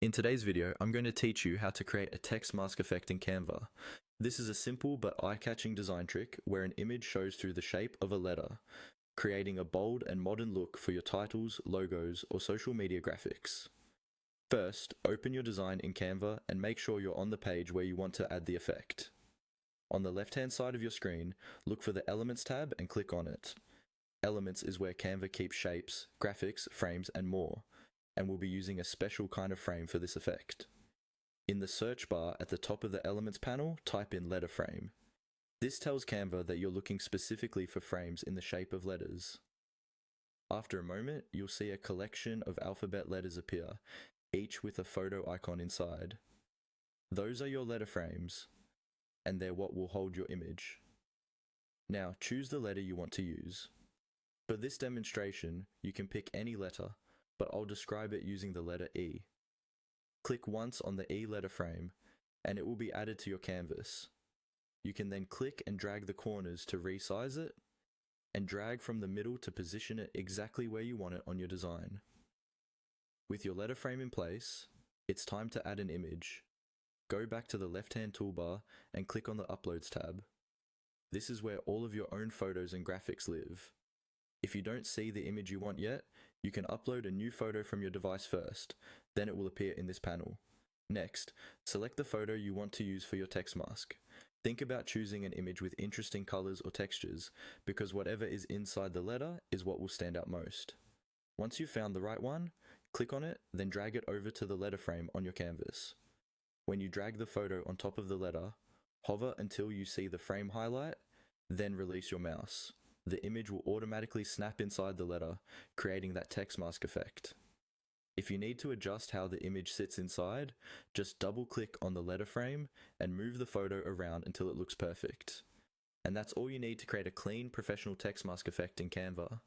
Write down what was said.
In today's video, I'm going to teach you how to create a text mask effect in Canva. This is a simple but eye-catching design trick where an image shows through the shape of a letter, creating a bold and modern look for your titles, logos, or social media graphics. First, open your design in Canva and make sure you're on the page where you want to add the effect. On the left-hand side of your screen, look for the Elements tab and click on it. Elements is where Canva keeps shapes, graphics, frames, and more, and we'll be using a special kind of frame for this effect. In the search bar at the top of the Elements panel, type in letter frame. This tells Canva that you're looking specifically for frames in the shape of letters. After a moment, you'll see a collection of alphabet letters appear, each with a photo icon inside. Those are your letter frames, and they're what will hold your image. Now choose the letter you want to use. For this demonstration, you can pick any letter, but I'll describe it using the letter E. Click once on the E letter frame, and it will be added to your canvas. You can then click and drag the corners to resize it, and drag from the middle to position it exactly where you want it on your design. With your letter frame in place, it's time to add an image. Go back to the left-hand toolbar and click on the Uploads tab. This is where all of your own photos and graphics live. If you don't see the image you want yet, you can upload a new photo from your device first, then it will appear in this panel. Next, select the photo you want to use for your text mask. Think about choosing an image with interesting colors or textures, because whatever is inside the letter is what will stand out most. Once you've found the right one, click on it, then drag it over to the letter frame on your canvas. When you drag the photo on top of the letter, hover until you see the frame highlight, then release your mouse. The image will automatically snap inside the letter, creating that text mask effect. If you need to adjust how the image sits inside, just double-click on the letter frame and move the photo around until it looks perfect. And that's all you need to create a clean, professional text mask effect in Canva.